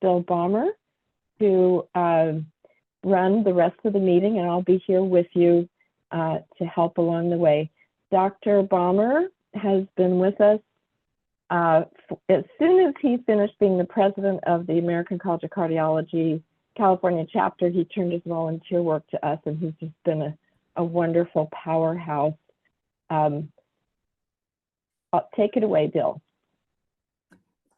Bill Bommer to run the rest of the meeting, and I'll be here with you to help along the way. Dr. Bommer has been with us as soon as he finished being the president of the American College of Cardiology California chapter. He turned his volunteer work to us, and he's just been a wonderful powerhouse. Take it away, Bill.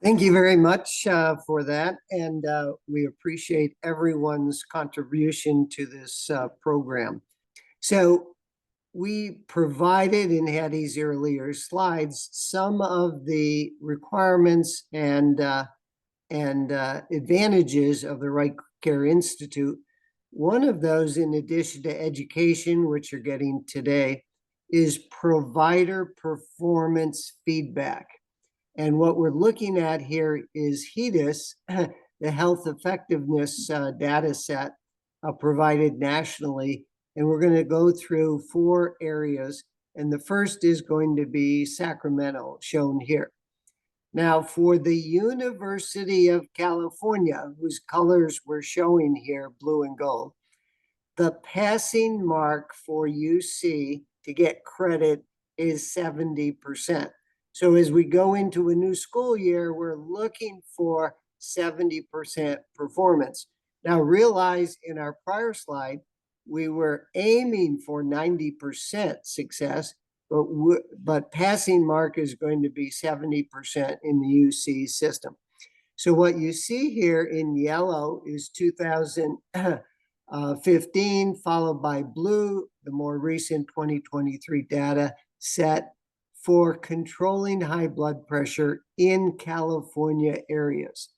Thank you very much for that, and we appreciate everyone's contribution to this program. So we provided in Hattie's earlier slides some of the requirements and advantages of the Right Care Institute. One of those, in addition to education, which you're getting today, is provider performance feedback. And what we're looking at here is HEDIS, the health effectiveness data set provided nationally. And we're going to go through 4 areas. And the first is going to be Sacramento, shown here. Now, for the University of California, whose colors we're showing here, blue and gold, the passing mark for UC to get credit is 70%. So as we go into a new school year, we're looking for 70% performance. Now realize in our prior slide, we were aiming for 90% success, but passing mark is going to be 70% in the UC system. So what you see here in yellow is 2015, followed by blue, the more recent 2023 data set for controlling high blood pressure in California areas.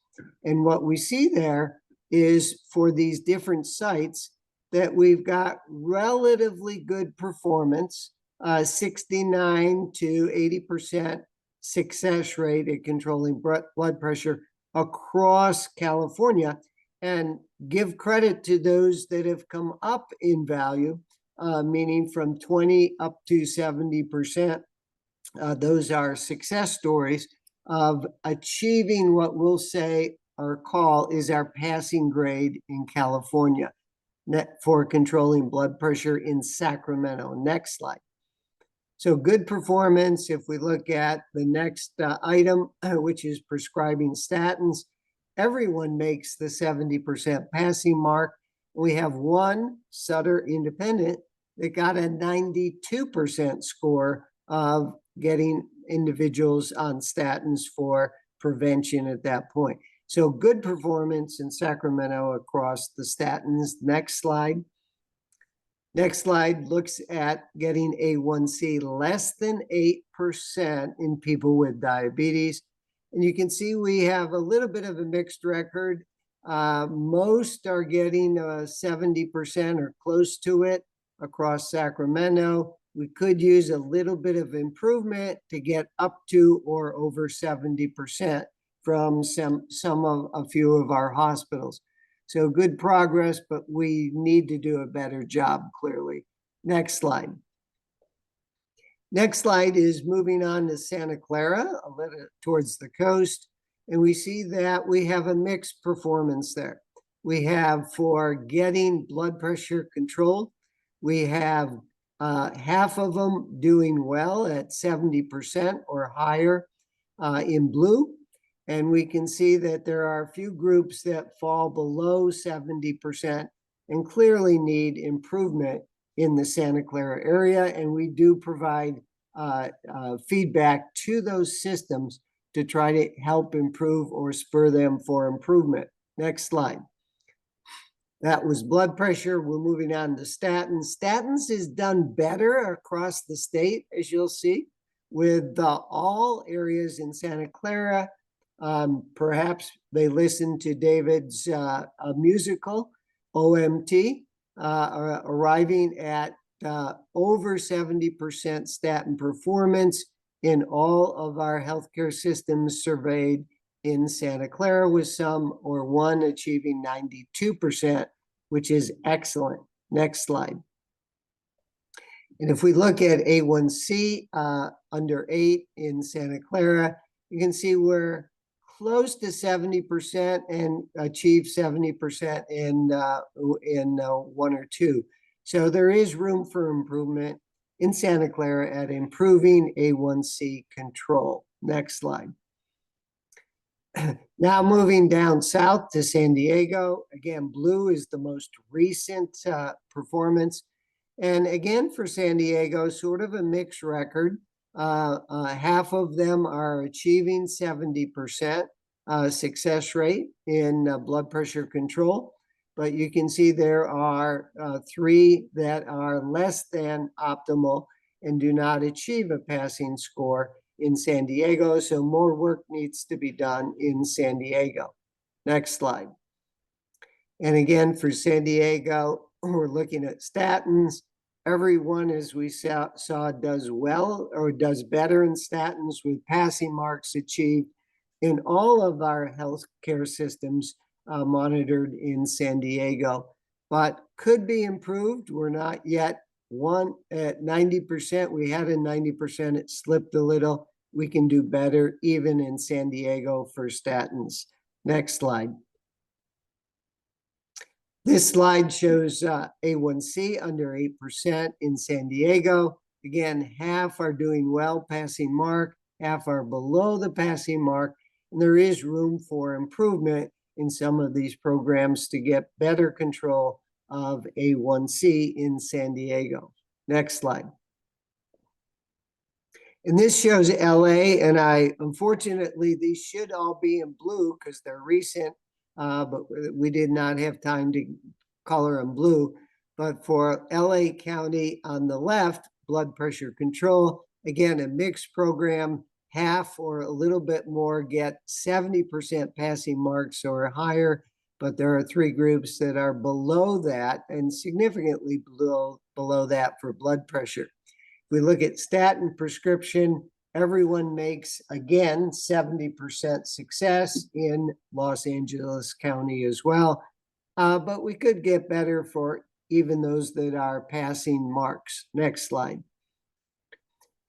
And what we see there is for these different sites that we've got relatively good performance, 69 to 80% success rate at controlling blood pressure across California, and give credit to those that have come up in value, meaning from 20 up to 70%. Those are success stories of achieving what we'll say or call is our passing grade in California for controlling blood pressure in Sacramento. Next slide. So good performance. If we look at the next item, which is prescribing statins, everyone makes the 70% passing mark. We have one Sutter Independent that got a 92% score of getting individuals on statins for prevention at that point. So good performance in Sacramento across the statins. Next slide. Next slide looks at getting A1C less than 8% in people with diabetes. And you can see we have a little bit of a mixed record. Most are getting 70% or close to it across Sacramento. We could use a little bit of improvement to get up to or over 70% from a few of our hospitals. So good progress, but we need to do a better job, clearly. Next slide. Next slide is moving on to Santa Clara, a little towards the coast. And we see that we have a mixed performance there. We have for getting blood pressure controlled, we have half of them doing well at 70% or higher in blue. And we can see that there are a few groups that fall below 70% and clearly need improvement in the Santa Clara area. And we do provide feedback to those systems to try to help improve or spur them for improvement. Next slide. That was blood pressure. We're moving on to statins. Statins is done better across the state, as you'll see, with all areas in Santa Clara. Perhaps they listened to David's musical, OMT, arriving at over 70% statin performance in all of our healthcare systems surveyed in Santa Clara, with some or one achieving 92%, which is excellent. Next slide. And if we look at A1C under 8 in Santa Clara, you can see we're close to 70% and achieve 70% in 1 or 2. So there is room for improvement in Santa Clara at improving A1C control. Next slide. Now moving down south to San Diego. Again, blue is the most recent performance. And again, for San Diego, sort of a mixed record. Half of them are achieving 70% success rate in blood pressure control. But you can see there are 3 that are less than optimal and do not achieve a passing score in San Diego. So more work needs to be done in San Diego. Next slide. And again, for San Diego, we're looking at statins. Everyone, as we saw, does well or does better in statins with passing marks achieved in all of our healthcare systems monitored in San Diego, but could be improved. We're not yet at 90%. We had a 90%, it slipped a little. We can do better even in San Diego for statins. Next slide. This slide shows A1C under 8% in San Diego. Again, half are doing well, passing mark, half are below the passing mark, and there is room for improvement in some of these programs to get better control of A1C in San Diego. Next slide. And this shows LA, and unfortunately, these should all be in blue because they're recent, but we did not have time to color them blue. But for LA County on the left, blood pressure control, again, a mixed program, half or a little bit more get 70% passing marks or higher, but there are 3 groups that are below that and significantly below that for blood pressure. If we look at statin prescription, everyone makes, again, 70% success in Los Angeles County as well. But we could get better for even those that are passing marks. Next slide.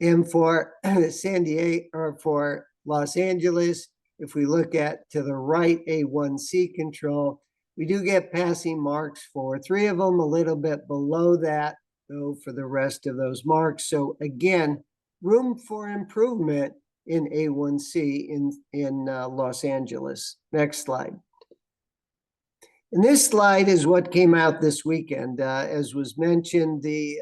And for San Diego, or for Los Angeles, if we look at to the right A1C control, we do get passing marks for 3 of them, a little bit below that, though, for the rest of those marks. So again, room for improvement in A1C in Los Angeles. Next slide. And this slide is what came out this weekend. As was mentioned, the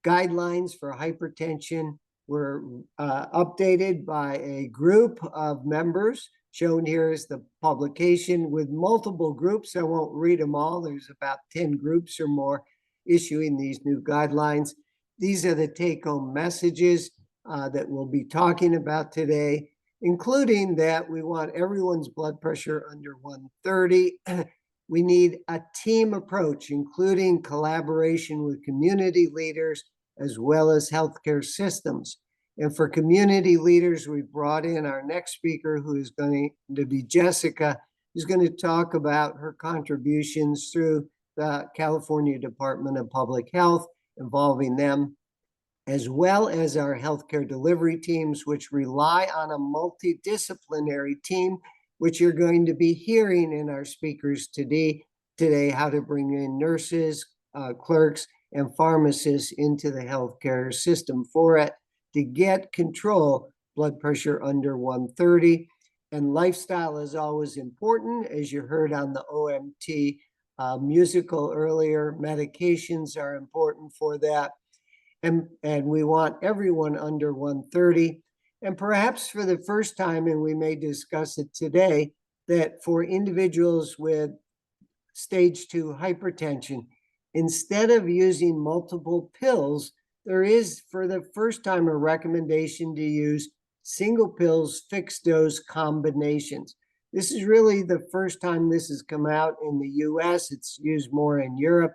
guidelines for hypertension were updated by a group of members. Shown here is the publication with multiple groups. I won't read them all. There's about 10 groups or more issuing these new guidelines. These are the take-home messages that we'll be talking about today, including that we want everyone's blood pressure under 130. We need a team approach, including collaboration with community leaders as well as healthcare systems. And for community leaders, we brought in our next speaker, who is going to be Jessica, who's going to talk about her contributions through the California Department of Public Health, involving them, as well as our healthcare delivery teams, which rely on a multidisciplinary team, which you're going to be hearing in our speakers today, how to bring in nurses, clerks, and pharmacists into the healthcare system for it to get control blood pressure under 130. And lifestyle is always important, as you heard on the OMT musical earlier. Medications are important for that. And we want everyone under 130. And perhaps for the first time, and we may discuss it today, that for individuals with stage 2 hypertension, instead of using multiple pills, there is, for the first time, a recommendation to use single pills, fixed dose combinations. This is really the first time this has come out in the US. It's used more in Europe.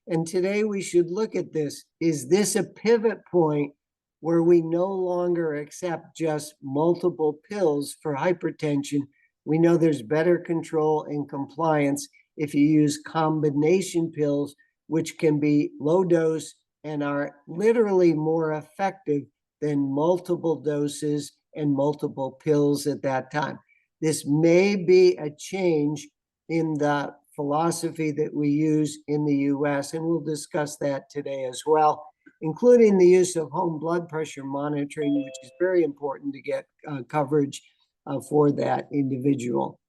And today we should look at this. Is this a pivot point where we no longer accept just multiple pills for hypertension? We know there's better control and compliance if you use combination pills, which can be low dose and are literally more effective than multiple doses and multiple pills at that time. This may be a change in the philosophy that we use in the US, and we'll discuss that today as well, including the use of home blood pressure monitoring, which is very important to get coverage for that individual.